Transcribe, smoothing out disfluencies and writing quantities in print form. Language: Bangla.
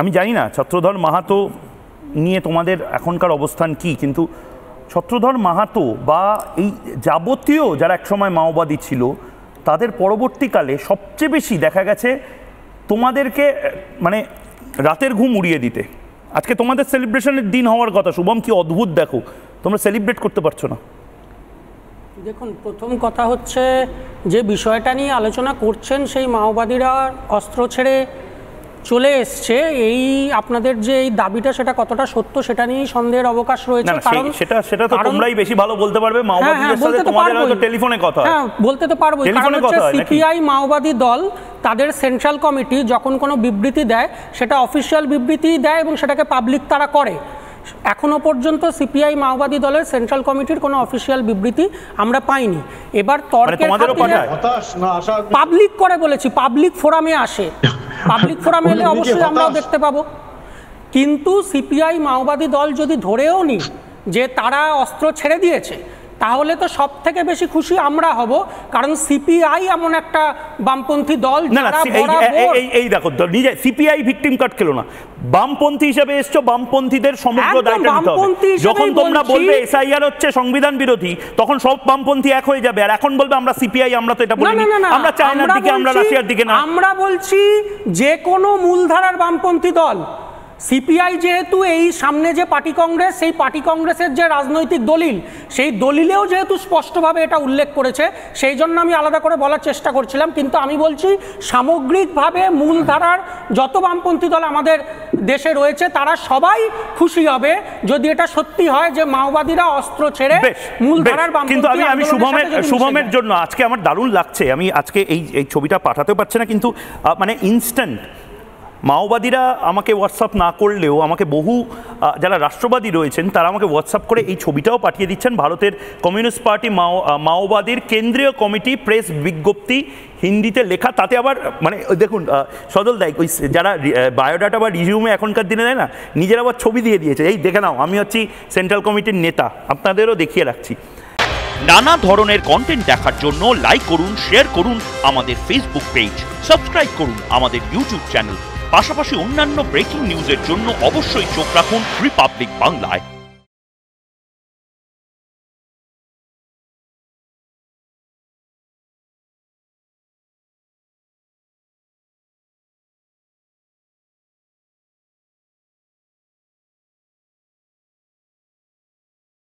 আমি জানি না ছত্রধর মাহাতো নিয়ে তোমাদের এখনকার অবস্থান কি, কিন্তু ছত্রধর মাহাতো বা এই যাবতীয় যারা একসময় মাওবাদী ছিল তাদের পরবর্তীকালে সবচেয়ে বেশি দেখা গেছে তোমাদেরকে মানে রাতের ঘুম উড়িয়ে দিতে। আজকে তোমাদের সেলিব্রেশনের দিন হওয়ার কথা, শুভম কি অদ্ভুত দেখো, তোমরা সেলিব্রেট করতে পারছো না। দেখুন, প্রথম কথা হচ্ছে যে বিষয়টা নিয়ে আলোচনা করছেন সেই মাওবাদীরা অস্ত্র ছেড়ে চলে এসছে, এই আপনাদের যে এই দাবিটা সেটা কতটা সত্য সেটা নিয়েই সন্দেহের অবকাশ রয়েছে। কারণ সেটা তো তোমরাই বেশি ভালো বলতে পারবে, মাওবাদীদের সাথে তোমাদের হয়তো টেলিফোনে কথা। হ্যাঁ, বলতে তো পারবো। কারণ হচ্ছে সিপিআই মাওবাদী দল তাদের সেন্ট্রাল কমিটি যখন কোনো বিবৃতি দেয় সেটা অফিসিয়াল বিবৃতিই দেয় এবং সেটাকে পাবলিক তারা করে। এখনো পর্যন্ত সিপিআই মাওবাদী দলের সেন্ট্রাল কমিটির কোনো অফিসিয়াল বিবৃতি আমরা পাইনি। এবার তর্কের পাবলিক করে বলেছি, পাবলিক ফোরামে আসে, পাবলিক ফোরামে এলে অবশ্যই আমরাও দেখতে পাবো। কিন্তু সিপিআই মাওবাদী দল যদি ধরেও নি যে তারা অস্ত্র ছেড়ে দিয়েছে, তাহলে তো সব থেকে বেশি খুশি আমরা হব, কারণ সিপিআই এমন একটা বামপন্থী দল। এই দেখো, নিজে সিপিআই ভিকটিম কার্ড খেলো না, বামপন্থী হিসেবে এসছো, বামপন্থীদের সমগ্র দায়িত্ব নিতে হবে। যখন তোমরা বলবে এসআইআর হচ্ছে সংবিধান বিরোধী, তখন সব বামপন্থী এক হয়ে যাবে, আর এখন বলবে আমরা সিপিআই, আমরা তো এটা বলিনি, আমরা চায়নার দিকে, আমরা রাশিয়ার দিকে না। আমরা বলছি যে কোনো মূলধারার বামপন্থী দল, সিপিআই যেহেতু এই সামনে যে পার্টি কংগ্রেস, সেই পার্টি কংগ্রেসের যে রাজনৈতিক দলিল, সেই দলিলেও যেহেতু স্পষ্টভাবে এটা উল্লেখ করেছে, সেই জন্য আমি আলাদা করে বলার চেষ্টা করছিলাম। কিন্তু আমি বলছি সামগ্রিকভাবে মূলধারার যত বামপন্থী দল আমাদের দেশে রয়েছে তারা সবাই খুশি হবে যদি এটা সত্যি হয় যে মাওবাদীরা অস্ত্র ছেড়ে মূলধারার বামপন্থী। কিন্তু আমি শুভমের জন্য আজকে আমার দারুণ লাগছে, আমি আজকে এই ছবিটা পাঠাতেও পারছি না, কিন্তু মানে ইনস্ট্যান্ট মাওবাদীরা আমাকে হোয়াটসঅ্যাপ না করলেও আমাকে বহু যারা রাষ্ট্রবাদী রয়েছেন তারা আমাকে হোয়াটসঅ্যাপ করে এই ছবিটাও পাঠিয়ে দিচ্ছেন। ভারতের কমিউনিস্ট পার্টি মাওবাদীর কেন্দ্রীয় কমিটি প্রেস বিজ্ঞপ্তি, হিন্দিতে লেখা, তাতে আবার মানে দেখুন সজল দাই ওই যারা বায়োডাটা বা রিজিউমে এখনকার দিনে দেয় না, নিজের আবার ছবি দিয়ে দিয়েছে, এই দেখে নাও আমি হচ্ছি সেন্ট্রাল কমিটির নেতা, আপনাদেরও দেখিয়ে রাখছি। নানা ধরনের কন্টেন্ট দেখার জন্য লাইক করুন, শেয়ার করুন আমাদের ফেসবুক পেজ, সাবস্ক্রাইব করুন আমাদের ইউটিউব চ্যানেল। পাশাপাশি অন্যান্য ব্রেকিং নিউজের জন্য অবশ্যই চোখ রাখুন রিপাবলিক বাংলায়।